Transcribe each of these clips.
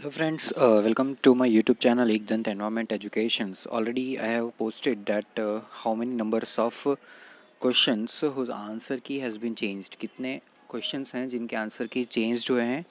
Hello friends, welcome to my YouTube channel Ekdant Environment Educations. Already I have posted that how many numbers of questions whose answer key has been changed. कितने questions हैं जिनके answer की changed हुए हैं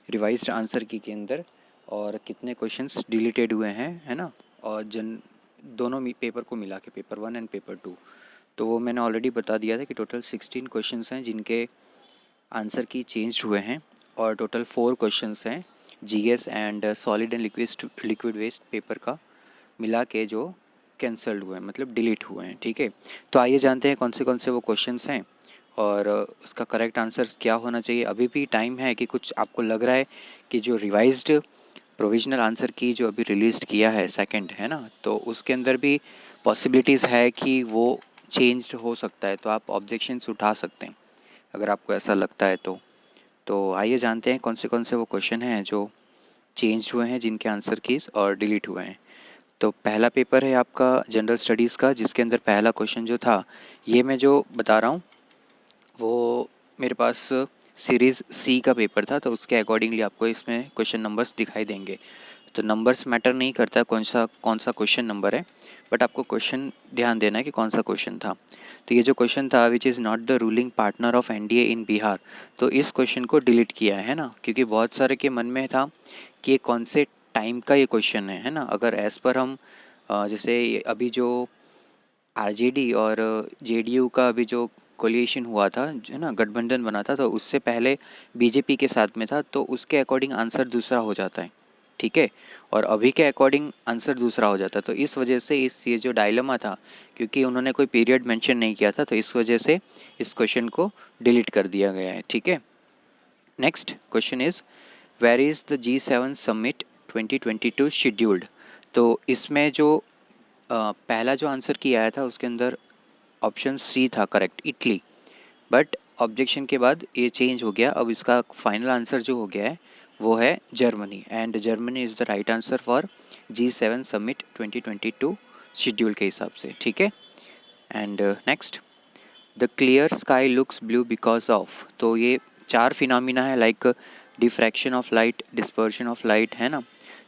revised answer key के अंदर, और कितने क्वेश्चंस डिलीटेड हुए हैं, है ना। और दोनों पेपर को मिला के पेपर 1 एंड पेपर 2, तो वो मैंने ऑलरेडी बता दिया था कि टोटल 16 क्वेश्चंस हैं जिनके आंसर की चेंज हुए हैं, और टोटल 4 क्वेश्चंस हैं GS and solid and liquid waste paper का मिला के जो कैंसल्ड हुए हैं, मतलब डिलीट हुए हैं। ठीक है, तो आइए जानते हैं कौन से वो क्वेश्चंस हैं और उसका करेक्ट आंसर क्या होना चाहिए। अभी भी टाइम है कि कुछ आपको लग रहा है कि जो रिवाइज्ड प्रोविजनल आंसर की जो अभी रिलीज किया है सेकंड, है ना, तो उसके अंदर भी पॉसिबिलिटीज़ है कि वो चेंज्ड हो सकता है, तो आप ऑब्जेक्शंस उठा सकते हैं अगर आपको ऐसा लगता है तो आइए जानते हैं कौन से वो क्वेश्चन हैं जो चेंज हुए हैं जिनके आंसर कीज और डिलीट हुए हैं। तो पहला पेपर है आपका जनरल स्टडीज़ का, जिसके अंदर पहला क्वेश्चन जो था, ये मैं जो बता रहा हूँ वो मेरे पास सीरीज़ सी का पेपर था, तो उसके अकॉर्डिंगली आपको इसमें क्वेश्चन नंबर्स दिखाई देंगे। तो नंबर्स मैटर नहीं करता कौन सा क्वेश्चन नंबर है, बट आपको क्वेश्चन ध्यान देना है कि कौन सा क्वेश्चन था। तो ये जो क्वेश्चन था, which is not the ruling partner of NDA in Bihar, तो इस क्वेश्चन को डिलीट किया है ना, क्योंकि बहुत सारे के मन में था कि ये कौन से टाइम का ये क्वेश्चन है ना। अगर एज़ पर हम जैसे अभी जो आरजेडी और जेडीयू का अभी जो कोलिएशन हुआ था, है ना, गठबंधन बना था, तो उससे पहले बीजेपी के साथ में था, तो उसके अकॉर्डिंग आंसर दूसरा हो जाता है। ठीक है, और अभी के अकॉर्डिंग आंसर दूसरा हो जाता है, तो इस वजह से इस ये जो डायलेमा था, क्योंकि उन्होंने कोई पीरियड मेंशन नहीं किया था, तो इस वजह से इस क्वेश्चन को डिलीट कर दिया गया है। ठीक है, next question is where is the G7 summit 2022 scheduled. तो इसमें जो पहला जो आंसर किया आया था उसके अंदर ऑप्शन सी था करेक्ट, इटली, बट ऑब्जेक्शन के बाद ये चेंज हो गया। अब इसका फाइनल आंसर जो हो गया है वो है Germany, and Germany is the right answer for G7 summit 2022 schedule के हिसाब से। ठीक है, and next, the clear sky looks blue because of, तो ये चार फिनोमिना है, like diffraction of light, dispersion of light, है ना।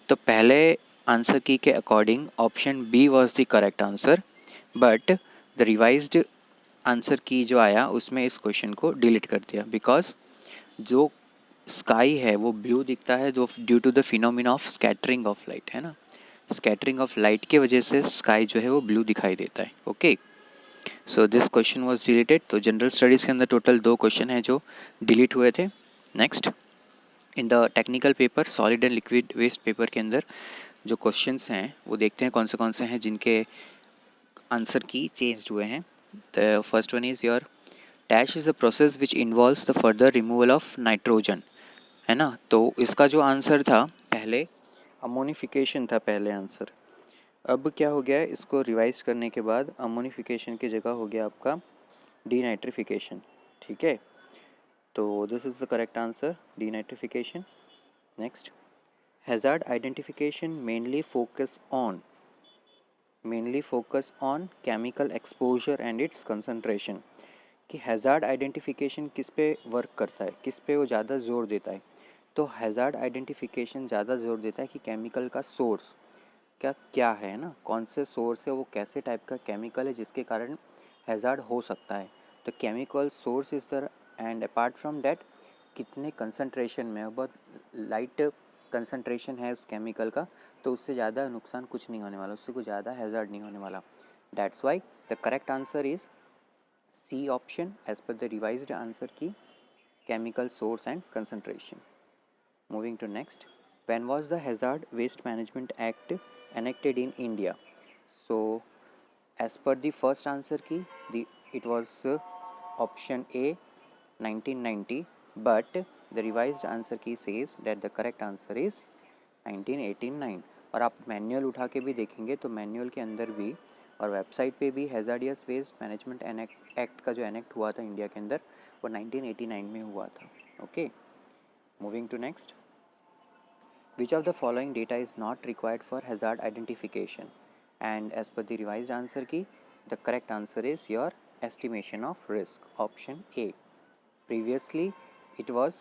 तो पहले आंसर की के according option B was the correct answer, but the revised answer key जो आया उसमें इस क्वेश्चन को डिलीट कर दिया, बिकॉज जो स्काई है वो ब्लू दिखता है जो due to the phenomena of scattering of light, है ना। स्कैटरिंग ऑफ लाइट के वजह से स्काई जो है वो ब्लू दिखाई देता है। Okay, so this question was deleted. तो जनरल स्टडीज़ के अंदर टोटल 2 क्वेश्चन हैं जो डिलीट हुए थे। Next, in the technical paper solid and liquid waste paper के अंदर जो क्वेश्चंस हैं वो देखते हैं कौन से हैं जिनके आंसर की चेंज हुए हैं। The first one is your dash is a process which involves the further removal of nitrogen, है ना। तो इसका जो आंसर था पहले अमोनिफिकेशन था पहले आंसर। अब क्या हो गया है, इसको रिवाइज करने के बाद अमोनिफिकेशन की जगह हो गया आपका डीनाइट्रिफिकेशन। ठीक है, तो this is the correct answer, denitrification. Next, hazard identification mainly focus on chemical exposure and it's concentration, कि हैज़ार्ड आइडेंटिफिकेशन किस पे वर्क करता है, किस पे वो ज़्यादा जोर देता है। तो हैज़ार्ड आइडेंटिफिकेशन ज़्यादा जोर देता है कि केमिकल का सोर्स क्या क्या है ना, कौन से सोर्स है, वो कैसे टाइप का केमिकल है जिसके कारण हैज़ार्ड हो सकता है। तो chemical source is the, and apart from that कितने कंसंट्रेशन में, बहुत लाइट कंसंट्रेशन है उस केमिकल का, तो उससे ज़्यादा नुकसान कुछ नहीं होने वाला, उससे कुछ ज़्यादा हैज़ार्ड नहीं होने वाला। That's why the correct answer is C option as per the revised answer key chemical source and concentration. Moving to next, when was the Hazard Waste Management Act enacted in India? So, as per the first answer key, it was option A 1990, but the revised answer key says that the correct answer is 1989। और आप manual उठा के भी देखेंगे तो manual के अंदर भी और वेबसाइट पे भी हैज़ार्डियस वेस्ट मैनेजमेंट एक्ट का जो एनेक्ट हुआ था इंडिया के अंदर वो 1989 में हुआ था। Okay, moving to next, which of the following data is not required for hazard identification, and as per the revised answer key the correct answer is your estimation of risk, option A. Previously it was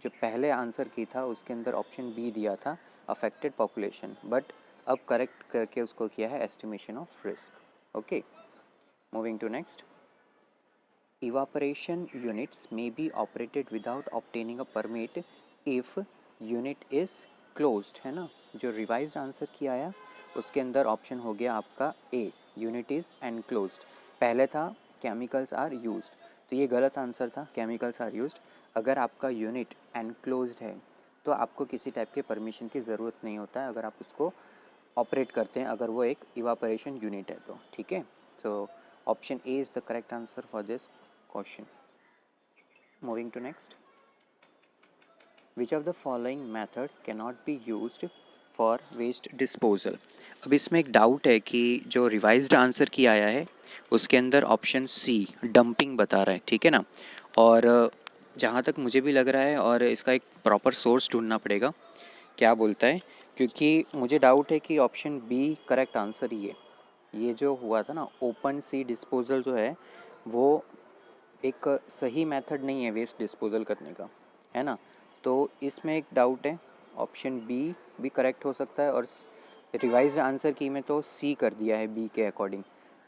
जो पहले answer की था उसके अंदर option B दिया था affected population, but अब correct करके उसको किया है estimation of risk. Okay, moving to next. Evaporation units may be operated without obtaining a permit if unit is closed, है ना। जो रिवाइज्ड आंसर किया आया उसके अंदर ऑप्शन हो गया आपका ए, यूनिट इज एनक्लोज्ड। पहले था केमिकल्स आर यूज्ड, तो ये गलत आंसर था, केमिकल्स आर यूज्ड। अगर आपका यूनिट एनक्लोज्ड है तो आपको किसी टाइप के परमिशन की ज़रूरत नहीं होता है अगर आप उसको ऑपरेट करते हैं, अगर वो एक इवापोरेशन यूनिट है तो, ठीक है। So option A is the correct answer for this question. Moving to next. Which of the following method cannot be used for waste disposal. अब इसमें एक डाउट है कि जो रिवाइज्ड आंसर किया आया है उसके अंदर ऑप्शन सी डंपिंग बता रहा है, ठीक है ना। और जहाँ तक मुझे भी लग रहा है, और इसका एक प्रॉपर सोर्स ढूंढना पड़ेगा क्या बोलता है, क्योंकि मुझे डाउट है कि ऑप्शन बी करेक्ट आंसर ही है। ये जो हुआ था ना ओपन सी डिस्पोजल जो है वो एक सही मेथड नहीं है वेस्ट डिस्पोजल करने का, है ना। तो इसमें एक डाउट है, ऑप्शन बी भी करेक्ट हो सकता है, और रिवाइज्ड आंसर की में तो सी कर दिया है बी के अकॉर्डिंग।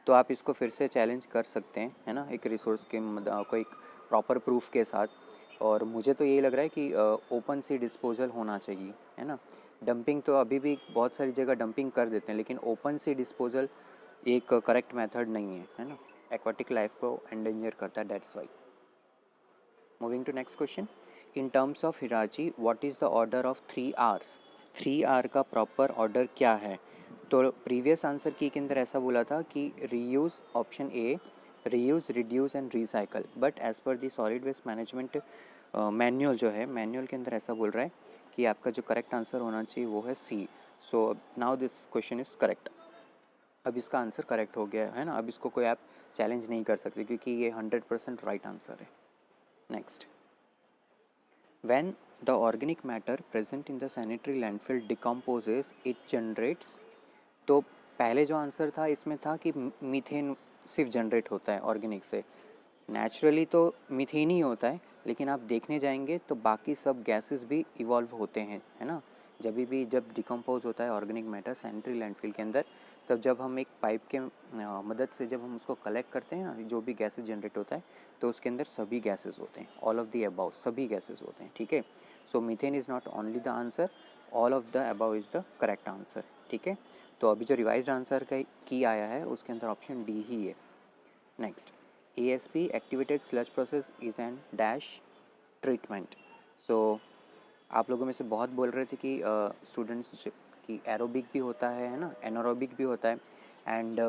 तो आप इसको फिर से चैलेंज कर सकते हैं, है ना, एक रिसोर्स के कोई प्रॉपर प्रूफ के साथ। और मुझे तो यही लग रहा है कि ओपन सी डिस्पोजल होना चाहिए, है ना। डंपिंग तो अभी भी बहुत सारी जगह डंपिंग कर देते हैं, लेकिन ओपन सी डिस्पोजल एक करेक्ट मेथड नहीं है ना। एक्वाटिक लाइफ को एंडेंजर करता है, that's why. Moving to next question. In terms of hierarchy what is the order of 3 Rs। 3R का प्रॉपर ऑर्डर क्या है। तो प्रीवियस आंसर की के अंदर ऐसा बोला था कि reuse, option A, reuse, reduce and recycle, but as per the solid waste management manual जो है, मैनुअल के अंदर ऐसा बोल रहा है कि आपका जो करेक्ट आंसर होना चाहिए वो है C. So now this question is correct. अब इसका आंसर करेक्ट हो गया है ना, अब इसको कोई आप चैलेंज नहीं कर सकते क्योंकि ये 100% राइट आंसर है। Next. When the organic matter present in the sanitary landfill decomposes it generates. तो पहले जो आंसर था इसमें था कि मीथेन सिर्फ जनरेट होता है ऑर्गेनिक से, नेचुरली तो मीथेन ही होता है, लेकिन आप देखने जाएंगे तो बाकी सब गैसेस भी इवॉल्व होते हैं, है ना। जब डिकम्पोज होता है ऑर्गेनिक मैटर सैनिटरी लैंडफिल के अंदर, तब जब हम एक पाइप के मदद से जब हम उसको कलेक्ट करते हैं ना, जो भी गैसेस जनरेट होता है तो उसके अंदर सभी गैसेस होते हैं, ऑल ऑफ द अबाउ सभी गैसेस होते हैं, ठीक है। So methane is not only the answer, all of the above is the correct answer, ठीक है। तो अभी जो रिवाइज्ड आंसर का की आया है उसके अंदर ऑप्शन डी ही है। Next. ASP activated sludge process is an dash treatment. सो आप लोगों में से बहुत बोल रहे थे कि स्टूडेंट्स की एरोबिक भी होता है ना, एनारोबिक भी होता है। एंड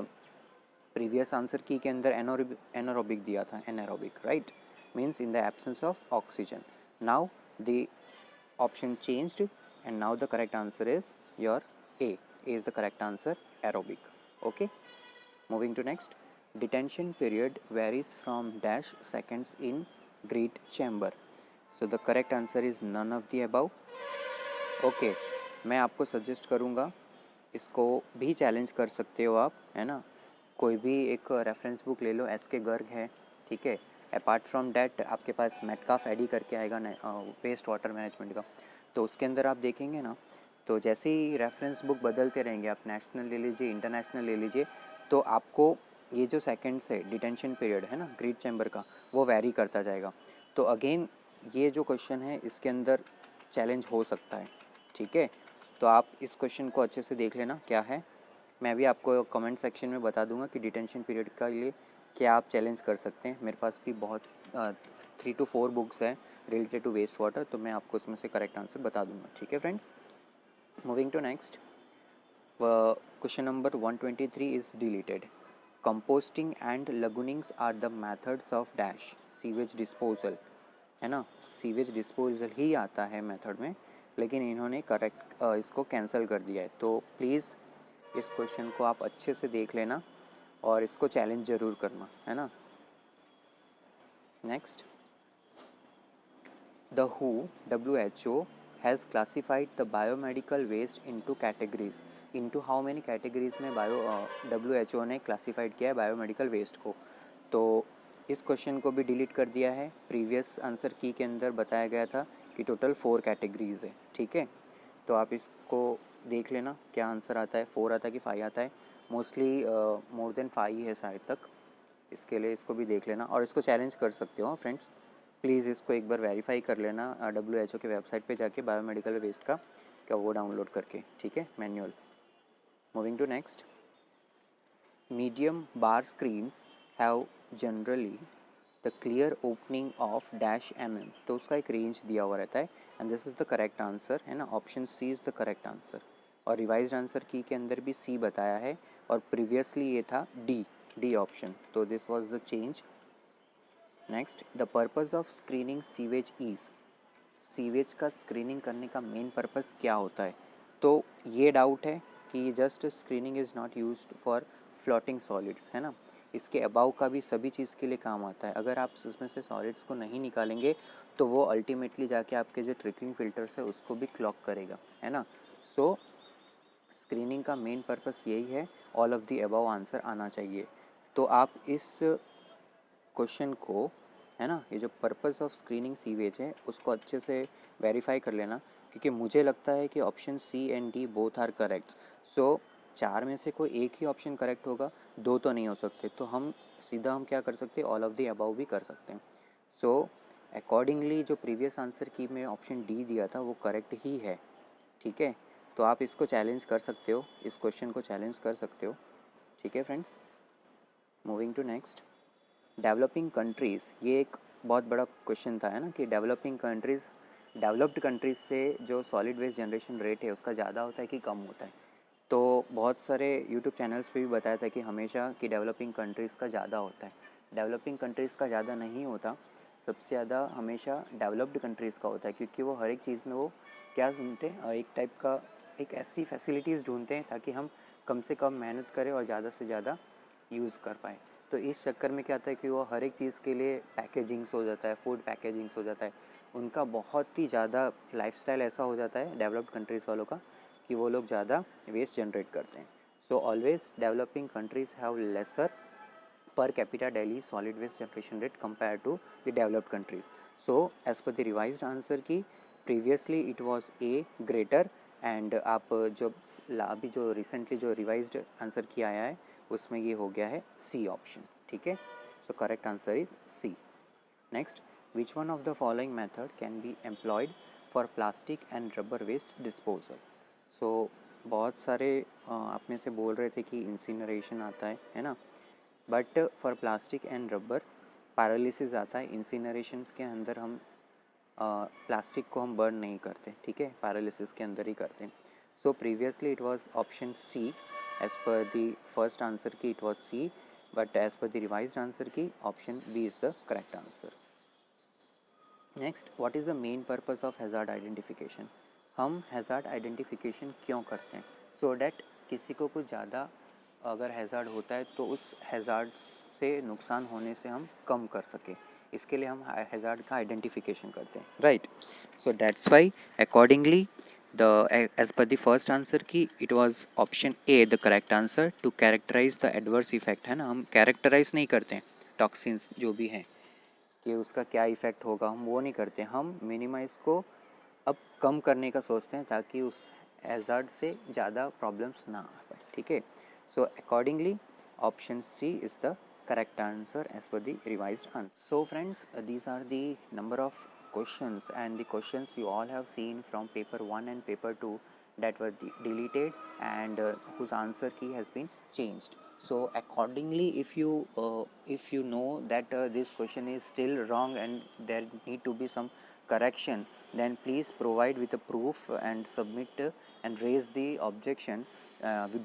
प्रीवियस आंसर की के अंदर एनारोबिक दिया था, anaerobic right, means in the absence of oxygen. Now the option changed and now the correct answer is your A is the correct answer, aerobic. Okay, moving to next. Detention period varies from dash seconds in great chamber. So the correct answer is none of the above. Okay, मैं आपको suggest करूँगा, इसको भी challenge कर सकते हो आप, है ना। कोई भी एक रेफरेंस बुक ले लो, SK गर्ग है, ठीक है। अपार्ट फ्रॉम डैट आपके पास मेटकाफ एडी करके आएगा वेस्ट वाटर मैनेजमेंट का, तो उसके अंदर आप देखेंगे ना, तो जैसे ही रेफरेंस बुक बदलते रहेंगे, आप नेशनल ले लीजिए, इंटरनेशनल ले लीजिए, तो आपको ये जो सेकंड्स है डिटेंशन पीरियड है ना ग्रीड चैम्बर का, वो वैरी करता जाएगा। तो अगेन ये जो क्वेश्चन है इसके अंदर चैलेंज हो सकता है, ठीक है। तो आप इस क्वेश्चन को अच्छे से देख लेना क्या है, मैं भी आपको कमेंट सेक्शन में बता दूंगा कि डिटेंशन पीरियड का लिए क्या आप चैलेंज कर सकते हैं। मेरे पास भी बहुत 3 to 4 बुक्स हैं रिलेटेड टू वेस्ट वाटर, तो मैं आपको उसमें से करेक्ट आंसर बता दूंगा, ठीक है friends. Moving to next. Question number 123 is deleted. Composting and lagoonings are the methods of dash sewage disposal, है ना। सीवेज डिस्पोजल ही आता है मेथड में, लेकिन इन्होंने करेक्ट इसको कैंसिल कर दिया है। तो प्लीज़ इस क्वेश्चन को आप अच्छे से देख लेना और इसको चैलेंज ज़रूर करना, है ना। Next. The WHO has classified the biomedical waste into categories. Into how many categories में WHO ने क्लासिफाइड किया है बायोमेडिकल वेस्ट को। तो इस क्वेश्चन को भी डिलीट कर दिया है। प्रीवियस आंसर की के अंदर बताया गया था कि टोटल 4 कैटेगरीज है, ठीक है। तो आप इसको देख लेना क्या आंसर आता है, 4 आता है कि 5 आता है। मोस्टली मोर देन 5 ही है शायद तक, इसके लिए इसको भी देख लेना और इसको चैलेंज कर सकते हो फ्रेंड्स। प्लीज़ इसको एक बार वेरीफाई कर लेना WHO के वेबसाइट पे जाके बायोमेडिकल वेस्ट का क्या वो डाउनलोड करके, ठीक है, manual. Moving to next, medium bar screens have generally the clear opening of dash तो उसका एक रेंज दिया हुआ रहता है and this is the correct answer, है ना। Option C is the correct answer और रिवाइज्ड आंसर की के अंदर भी सी बताया है और प्रीवियसली ये था डी ऑप्शन, तो this was the change. Next, the purpose of screening sewage is, sewage का स्क्रीनिंग करने का मेन पर्पज़ क्या होता है। तो ये डाउट है कि just screening is not used for floating solids, है ना। इसके अबाव का भी सभी चीज़ के लिए काम आता है। अगर आप उसमें से सॉलिड्स को नहीं निकालेंगे तो वो अल्टीमेटली जाके आपके जो ट्रिकलिंग फिल्टर्स है उसको भी क्लॉग करेगा, है ना। सो स्क्रीनिंग का मेन पर्पस यही है, all of the above answer आना चाहिए। तो आप इस क्वेश्चन को, है ना, ये जो पर्पस ऑफ स्क्रीनिंग सीवेज है उसको अच्छे से वेरीफाई कर लेना, क्योंकि मुझे लगता है कि option C and D both are correct. So 4 में से कोई एक ही ऑप्शन करेक्ट होगा, 2 तो नहीं हो सकते, तो हम सीधा हम क्या कर सकते हैं, ऑल ऑफ द अबव भी कर सकते हैं। सो अकॉर्डिंगली जो प्रीवियस आंसर की मैं ऑप्शन डी दिया था वो करेक्ट ही है, ठीक है। तो आप इसको चैलेंज कर सकते हो, इस क्वेश्चन को चैलेंज कर सकते हो, ठीक है friends. Moving to next, developing countries, ये एक बहुत बड़ा क्वेश्चन था, है ना, कि डेवलपिंग कंट्रीज़, डेवलप्ड कंट्रीज़ से जो सॉलिड वेस्ट जनरेशन रेट है उसका ज़्यादा होता है कि कम होता है। तो बहुत सारे यूट्यूब चैनल्स पे भी बताया था कि हमेशा कि डेवलपिंग कंट्रीज़ का ज़्यादा होता है। डेवलपिंग कंट्रीज़ का ज़्यादा नहीं होता, सबसे ज़्यादा हमेशा डेवलप्ड कंट्रीज़ का होता है, क्योंकि वो हर एक चीज़ में वो क्या ढूंढते हैं, एक टाइप का एक ऐसी फैसिलिटीज़ ढूंढते हैं ताकि हम कम से कम मेहनत करें और ज़्यादा से ज़्यादा यूज़ कर पाएँ। तो इस चक्कर में क्या होता है कि वो हर एक चीज़ के लिए पैकेजिंग्स हो जाता है, फूड पैकेजिंग्स हो जाता है, उनका बहुत ही ज़्यादा लाइफस्टाइल ऐसा हो जाता है डेवलप्ड कंट्रीज़ वालों का कि वो लोग ज़्यादा वेस्ट जनरेट करते हैं। So always developing countries have laser per capita daily solid waste generation rate compared to the developed countries. So as per the revised answer की previously it was A greater and आप जो अभी जो recently जो revised answer की आया है उसमें ये हो गया है C option, ठीक है। So correct answer is C. Next, which one of the following method can be employed for plastic and rubber waste disposal? So बहुत सारे आप में से बोल रहे थे कि incineration आता है ना, but for plastic and rubber paralysis आता है। इंसिनरेशंस के अंदर हम प्लास्टिक को हम बर्न नहीं करते, ठीक है, पैरालिसिस के अंदर ही करते हैं। So previously it was option C, as per the first answer key it was C, but as per the revised answer key option B is the correct answer. Next, what is the main purpose of hazard identification. हम hazard identification क्यों करते हैं, so that किसी को कुछ ज़्यादा अगर hazard होता है तो उस हैज़ार्ड से नुकसान होने से हम कम कर सकें, इसके लिए हम हैज़ार्ड का आइडेंटिफिकेशन करते हैं, right. So that's why accordingly the as per the first answer key it was option A the correct answer, to characterise the adverse effect, है ना। हम कैरेक्टराइज नहीं करते हैं टॉक्सिन्स जो भी हैं कि उसका क्या इफ़ेक्ट होगा, हम वो नहीं करते, हम मिनिमाइज को अब कम करने का सोचते हैं ताकि उस हैज़ार्ड से ज़्यादा प्रॉब्लम्स ना आ पाए, ठीक है। So accordingly option C is the correct answer as per the revised answer. So friends, these are the number of questions and the questions you all have seen from paper 1 and paper 2 that were deleted and whose answer key has been changed. So accordingly if you know that this question is still wrong and there need to be some correction, then please provide with a proof and submit and raise the objection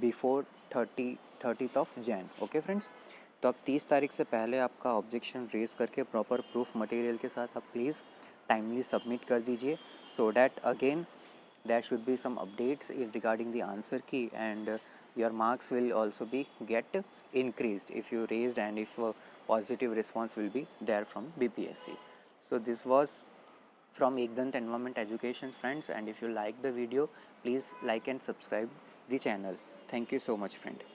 before 30th of Jain, okay friends. तो अब 30 तारीख से पहले आपका objection raise करके proper proof material के साथ आप प्लीज़ टाइमली सबमिट कर दीजिए, so that again there should be some updates regarding the answer key and your marks will also be get increased if you raised and if a positive response will be there from BPSC. So this was from Ekdant Environment Education friends, and if you like the video please like and subscribe the channel. Thank you so much friend.